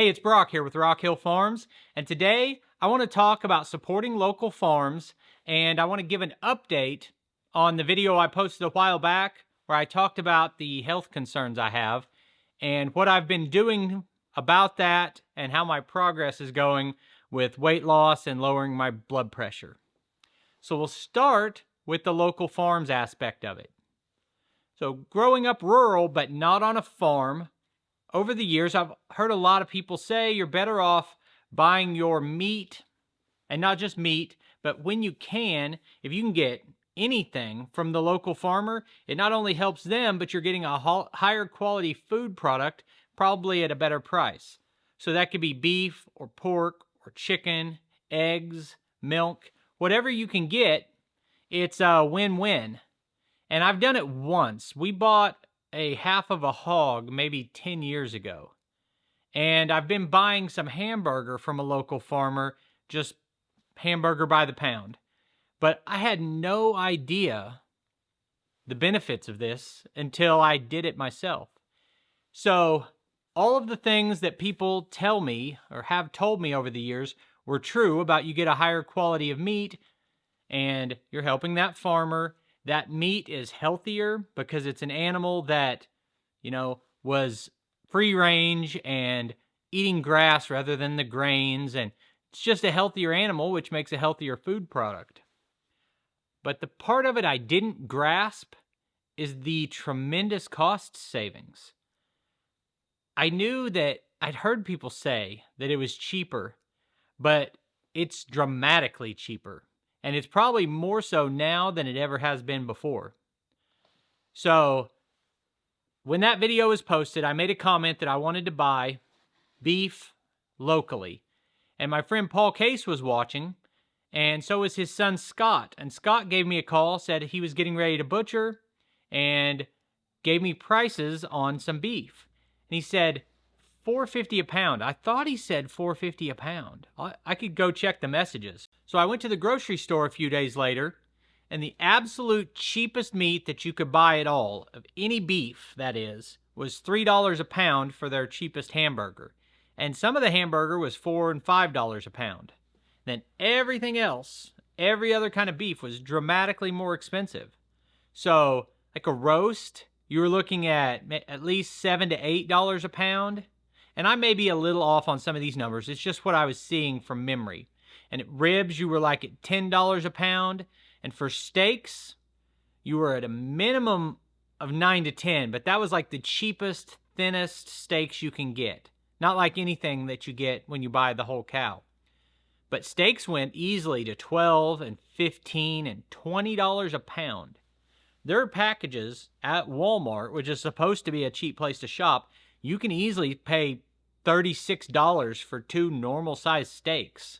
Hey, it's Brock here with Rock Hill Farms, and today I want to talk about supporting local farms, and I want to give an update on the video I posted a while back where I talked about the health concerns I have and what I've been doing about that and how my progress is going with weight loss and lowering my blood pressure. So we'll start with the local farms aspect of it. So growing up rural but not on a farm, over the years, I've heard a lot of people say you're better off buying your meat, and not just meat, but when you can, if you can get anything from the local farmer, it not only helps them, but you're getting a higher quality food product, probably at a better price. So that could be beef or pork or chicken, eggs, milk, whatever you can get, it's a win-win. And I've done it once. We bought a half of a hog maybe 10 years ago. And I've been buying some hamburger from a local farmer, just hamburger by the pound. But I had no idea the benefits of this until I did it myself. So all of the things that people tell me or have told me over the years were true about you get a higher quality of meat and you're helping that farmer. That meat is healthier because it's an animal that, was free range and eating grass rather than the grains. And it's just a healthier animal, which makes a healthier food product. But the part of it I didn't grasp is the tremendous cost savings. I knew that I'd heard people say that it was cheaper, but it's dramatically cheaper. And it's probably more so now than it ever has been before. So when that video was posted, I made a comment that I wanted to buy beef locally. And my friend Paul Case was watching, and so was his son Scott. And Scott gave me a call, said he was getting ready to butcher, and gave me prices on some beef. And he said, $4.50 a pound. I thought he said $4.50 a pound. I could go check the messages. So I went to the grocery store a few days later, and the absolute cheapest meat that you could buy at all, of any beef that is, was $3 a pound for their cheapest hamburger. And some of the hamburger was $4 and $5 a pound. Then everything else, every other kind of beef was dramatically more expensive. So like a roast, you were looking at least $7 to $8 a pound. And I may be a little off on some of these numbers. It's just what I was seeing from memory. And at ribs, you were like at $10 a pound. And for steaks, you were at a minimum of 9 to 10. But that was like the cheapest, thinnest steaks you can get. Not like anything that you get when you buy the whole cow. But steaks went easily to $12 and $15 and $20 a pound. There are packages at Walmart, which is supposed to be a cheap place to shop. You can easily pay $36 for 2 normal-sized steaks.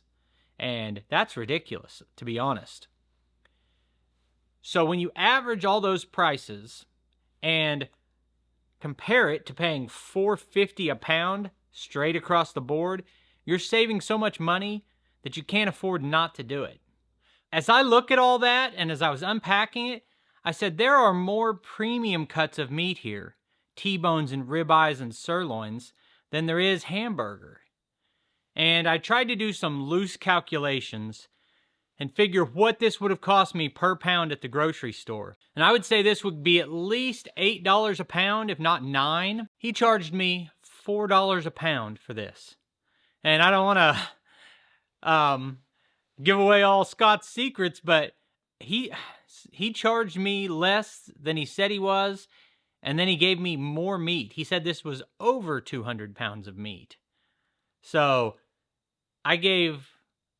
And that's ridiculous, to be honest. So when you average all those prices and compare it to paying $4.50 a pound straight across the board, you're saving so much money that you can't afford not to do it. As I look at all that, and as I was unpacking it, I said there are more premium cuts of meat here, T-bones and ribeyes and sirloins, than there is hamburger. And I tried to do some loose calculations and figure what this would have cost me per pound at the grocery store. And I would say this would be at least $8 a pound, if not $9. He charged me $4 a pound for this. And I don't want to give away all Scott's secrets, but he charged me less than he said he was. And then he gave me more meat. He said this was over 200 pounds of meat. So I gave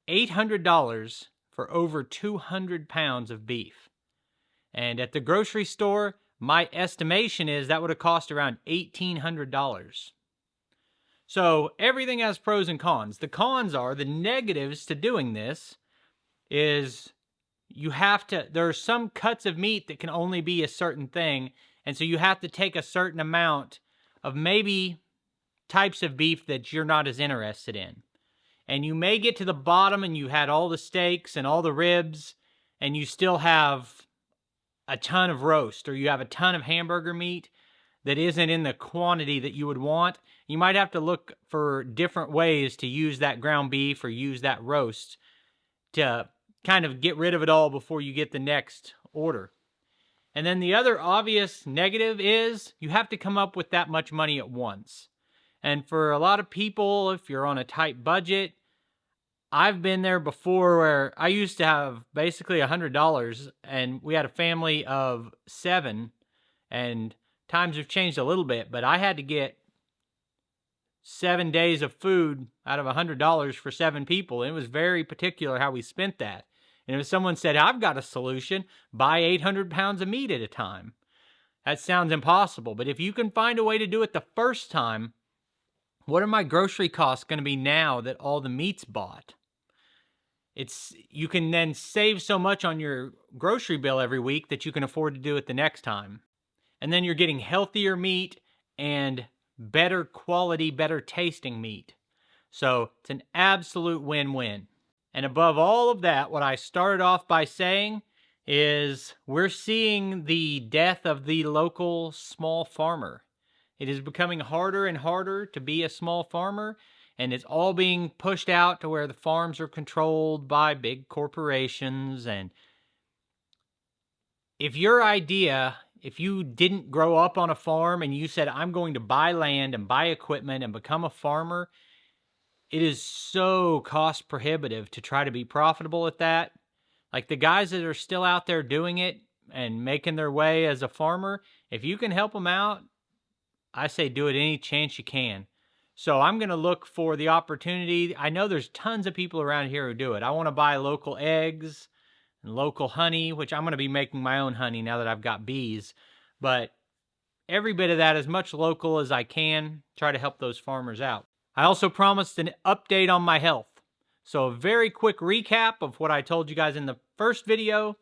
$800 for over 200 pounds of beef. And at the grocery store, my estimation is that would have cost around $1,800. So everything has pros and cons. The cons are, the negatives to doing this is there are some cuts of meat that can only be a certain thing. And so you have to take a certain amount of maybe types of beef that you're not as interested in. And you may get to the bottom and you had all the steaks and all the ribs and you still have a ton of roast or you have a ton of hamburger meat that isn't in the quantity that you would want. you might have to look for different ways to use that ground beef or use that roast to kind of get rid of it all before you get the next order. And then the other obvious negative is you have to come up with that much money at once. And for a lot of people, if you're on a tight budget, I've been there before where I used to have basically $100 and we had a family of 7 and times have changed a little bit, but I had to get 7 days of food out of $100 for 7 people. And it was very particular how we spent that. And if someone said, I've got a solution, buy 800 pounds of meat at a time. That sounds impossible, but if you can find a way to do it the first time, what are my grocery costs going to be now that all the meat's bought? You can then save so much on your grocery bill every week that you can afford to do it the next time. And then you're getting healthier meat and better quality, better tasting meat. So it's an absolute win-win. And above all of that, what I started off by saying is we're seeing the death of the local small farmer. It is becoming harder and harder to be a small farmer, and it's all being pushed out to where the farms are controlled by big corporations. And if you didn't grow up on a farm and you said, I'm going to buy land and buy equipment and become a farmer, it is so cost prohibitive to try to be profitable at that. Like the guys that are still out there doing it and making their way as a farmer, if you can help them out, I say do it any chance you can. So I'm going to look for the opportunity. I know there's tons of people around here who do it. I want to buy local eggs and local honey, which I'm going to be making my own honey now that I've got bees. But every bit of that, as much local as I can, try to help those farmers out. I also promised an update on my health. So a very quick recap of what I told you guys in the first video.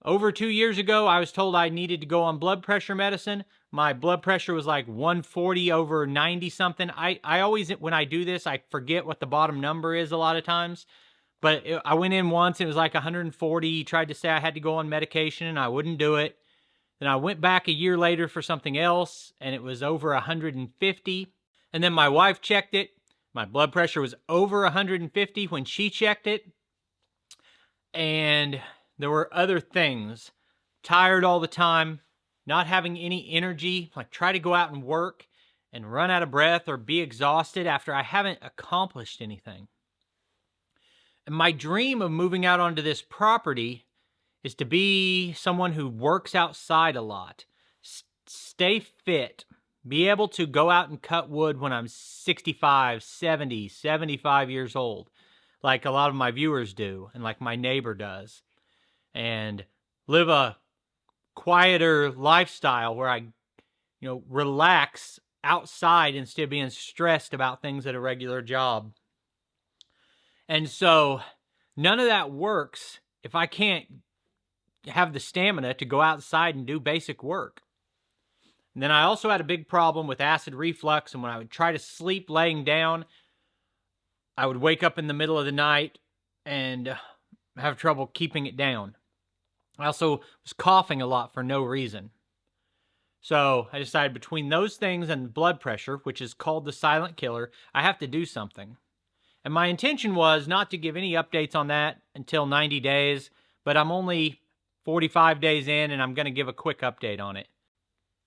Over 2 years ago, I was told I needed to go on blood pressure medicine. My blood pressure was like 140 over 90 something. I always, when I do this, I forget what the bottom number is a lot of times. But I went in once, it was like 140. He tried to say I had to go on medication and I wouldn't do it. Then I went back a year later for something else and it was over 150. And then my wife checked it. My blood pressure was over 150 when she checked it. And there were other things. Tired all the time, not having any energy, like try to go out and work and run out of breath or be exhausted after I haven't accomplished anything. And my dream of moving out onto this property is to be someone who works outside a lot, stay fit, be able to go out and cut wood when I'm 65, 70, 75 years old, like a lot of my viewers do and like my neighbor does, and live a quieter lifestyle where I, relax outside instead of being stressed about things at a regular job. And so none of that works if I can't have the stamina to go outside and do basic work. And then I also had a big problem with acid reflux, and when I would try to sleep laying down, I would wake up in the middle of the night and have trouble keeping it down. I also was coughing a lot for no reason. So I decided between those things and blood pressure, which is called the silent killer, I have to do something. And my intention was not to give any updates on that until 90 days, but I'm only 45 days in and I'm going to give a quick update on it.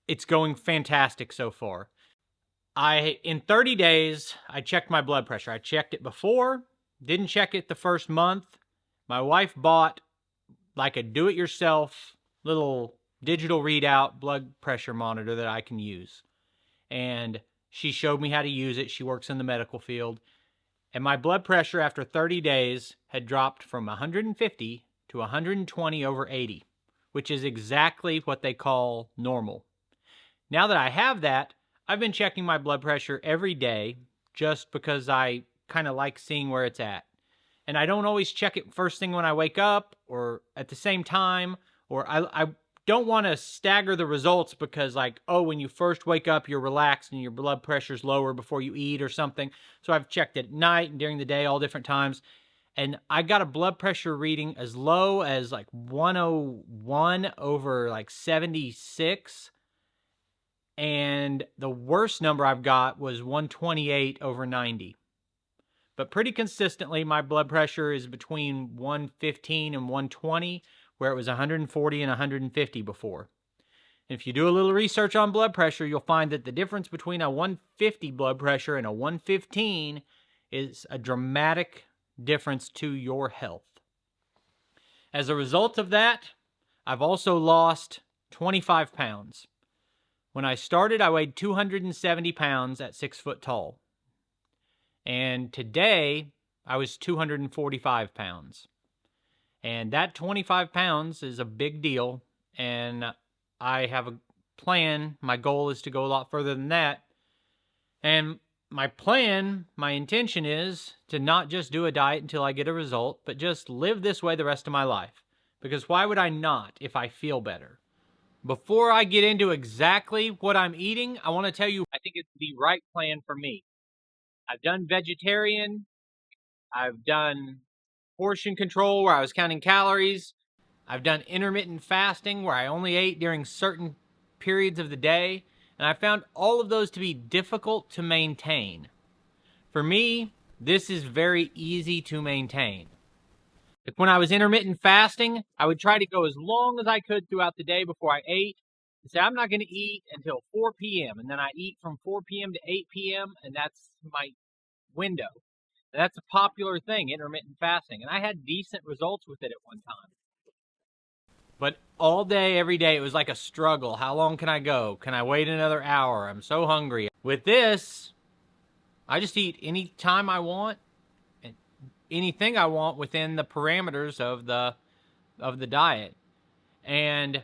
It's going fantastic so far. In 30 days, I checked my blood pressure. I checked it before, didn't check it the first month. My wife bought like a do-it-yourself little digital readout blood pressure monitor that I can use. And she showed me how to use it. She works in the medical field. And my blood pressure after 30 days had dropped from 150 to 120 over 80, which is exactly what they call normal. Now that I have that, I've been checking my blood pressure every day just because I kind of like seeing where it's at. And I don't always check it first thing when I wake up or at the same time, or I don't want to stagger the results because when you first wake up, you're relaxed and your blood pressure's lower before you eat or something. So I've checked it at night and during the day, all different times. And I got a blood pressure reading as low as 101 over 76. and the worst number I've got was 128/90. But pretty consistently, my blood pressure is between 115 and 120, where it was 140 and 150 before. If you do a little research on blood pressure, you'll find that the difference between a 150 blood pressure and a 115 is a dramatic difference to your health. As a result of that, I've also lost 25 pounds. When I started, I weighed 270 pounds at 6 foot tall. And today, I was 245 pounds. And that 25 pounds is a big deal. And I have a plan. My goal is to go a lot further than that. And my intention is to not just do a diet until I get a result, but just live this way the rest of my life. Because why would I not if I feel better? Before I get into exactly what I'm eating, I want to tell you I think it's the right plan for me. I've done vegetarian. I've done portion control where I was counting calories. I've done intermittent fasting where I only ate during certain periods of the day. And I found all of those to be difficult to maintain. For me, this is very easy to maintain. When I was intermittent fasting, I would try to go as long as I could throughout the day before I ate. And say, I'm not going to eat until 4 p.m. And then I eat from 4 p.m. to 8 p.m. And that's my window. And that's a popular thing, intermittent fasting. And I had decent results with it at one time. But all day, every day, it was like a struggle. How long can I go? Can I wait another hour? I'm so hungry. With this, I just eat any time I want and anything I want within the parameters of the diet. And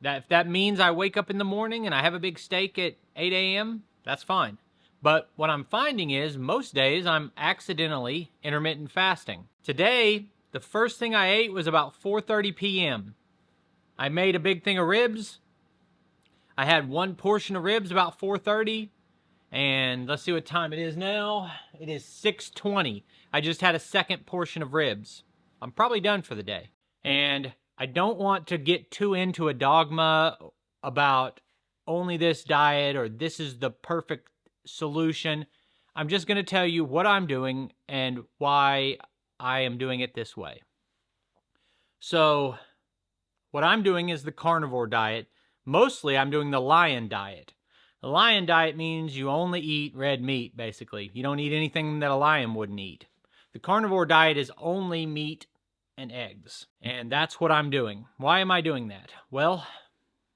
if that means I wake up in the morning and I have a big steak at 8 a.m., that's fine. But what I'm finding is most days I'm accidentally intermittent fasting. Today, the first thing I ate was about 4:30 p.m. I made a big thing of ribs. I had one portion of ribs about 4:30. And let's see what time it is now. It is 6:20. I just had a second portion of ribs. I'm probably done for the day. And I don't want to get too into a dogma about only this diet or this is the perfect solution. I'm just going to tell you what I'm doing and why I am doing it this way. So what I'm doing is the carnivore diet. Mostly I'm doing the lion diet. The lion diet means you only eat red meat, basically. You don't eat anything that a lion wouldn't eat. The carnivore diet is only meat and eggs. And that's what I'm doing. Why am I doing that? Well,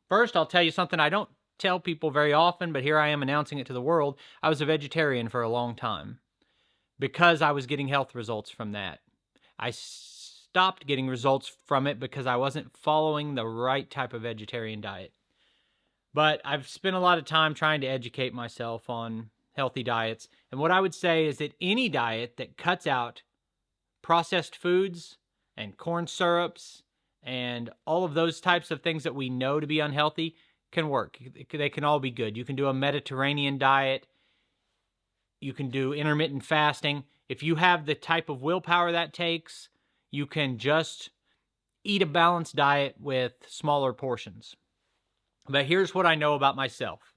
first I'll tell you something I don't tell people very often, but here I am announcing it to the world. I was a vegetarian for a long time because I was getting health results from that. I stopped getting results from it because I wasn't following the right type of vegetarian diet. But I've spent a lot of time trying to educate myself on healthy diets. And what I would say is that any diet that cuts out processed foods and corn syrups and all of those types of things that we know to be unhealthy can work. They can all be good. You can do a Mediterranean diet. You can do intermittent fasting. If you have the type of willpower that takes, you can just eat a balanced diet with smaller portions. But here's what I know about myself.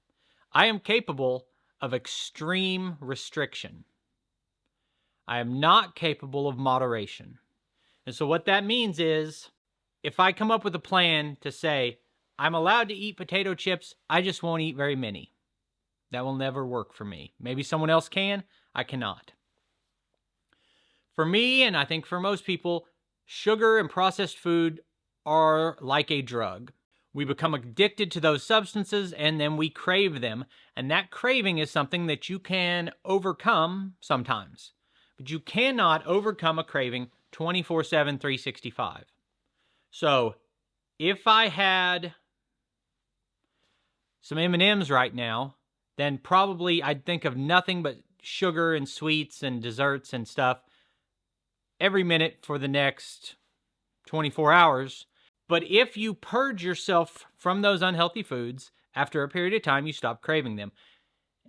I am capable of extreme restriction. I am not capable of moderation. And so what that means is, if I come up with a plan to say, I'm allowed to eat potato chips, I just won't eat very many. That will never work for me. Maybe someone else can, I cannot. For me, and I think for most people, sugar and processed food are like a drug. We become addicted to those substances and then we crave them. And that craving is something that you can overcome sometimes. But you cannot overcome a craving 24/7, 365. So if I had some M&Ms right now, then probably I'd think of nothing but sugar and sweets and desserts and stuff every minute for the next 24 hours. But if you purge yourself from those unhealthy foods, after a period of time, you stop craving them.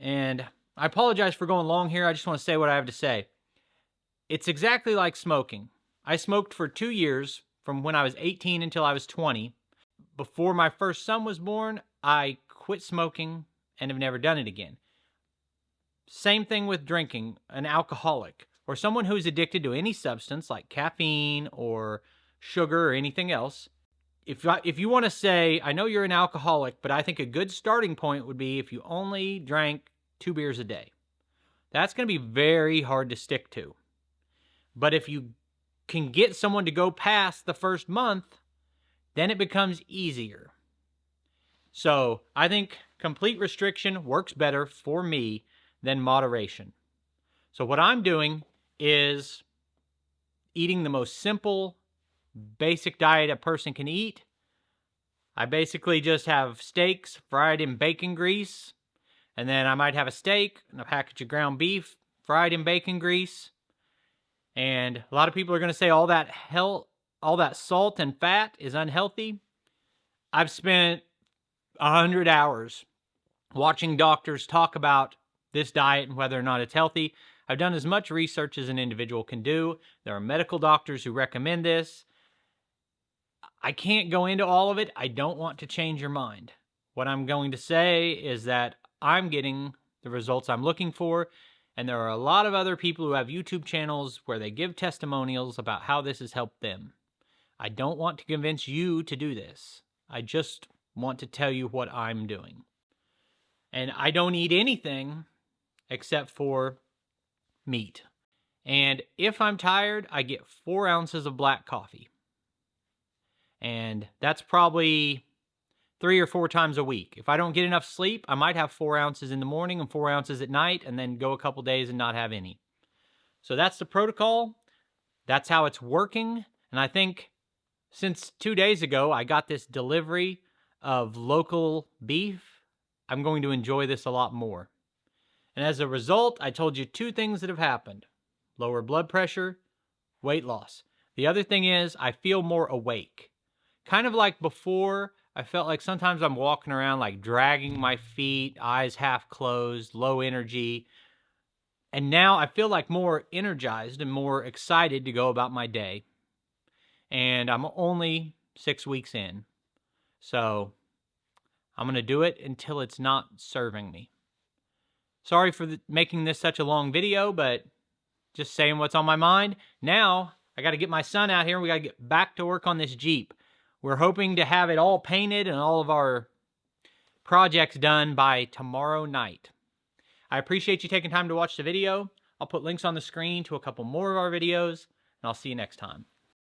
And I apologize for going long here. I just want to say what I have to say. It's exactly like smoking. I smoked for 2 years, from when I was 18 until I was 20. Before my first son was born, I quit smoking and have never done it again. Same thing with drinking, an alcoholic or someone who's addicted to any substance like caffeine or sugar or anything else. If you want to say, I know you're an alcoholic, but I think a good starting point would be if you only drank 2 beers a day. That's going to be very hard to stick to. But if you can get someone to go past the first month, then it becomes easier. So I think complete restriction works better for me than moderation. So what I'm doing is eating the most simple, basic diet a person can eat. I basically just have steaks fried in bacon grease, and then I might have a steak and a package of ground beef fried in bacon grease. And a lot of people are going to say all that salt and fat is unhealthy. I've spent 100 hours watching doctors talk about this diet and whether or not it's healthy. I've done as much research as an individual can do. There are medical doctors who recommend this. I can't go into all of it. I don't want to change your mind. What I'm going to say is that I'm getting the results I'm looking for, and there are a lot of other people who have YouTube channels where they give testimonials about how this has helped them. I don't want to convince you to do this. I just want to tell you what I'm doing. And I don't eat anything except for meat. And if I'm tired, I get 4 ounces of black coffee. And that's probably 3 or 4 times a week. If I don't get enough sleep, I might have 4 ounces in the morning and 4 ounces at night, and then go a couple days and not have any. So that's the protocol. That's how it's working. And I think since 2 days ago, I got this delivery of local beef, I'm going to enjoy this a lot more. And as a result, I told you 2 things that have happened. Lower blood pressure, weight loss. The other thing is I feel more awake. Kind of like before, I felt like sometimes I'm walking around like dragging my feet, eyes half closed, low energy. And now I feel like more energized and more excited to go about my day. And I'm only 6 weeks in. So I'm going to do it until it's not serving me. Sorry for making this such a long video, but just saying what's on my mind. Now I got to get my son out here and we got to get back to work on this Jeep. We're hoping to have it all painted and all of our projects done by tomorrow night. I appreciate you taking time to watch the video. I'll put links on the screen to a couple more of our videos, and I'll see you next time.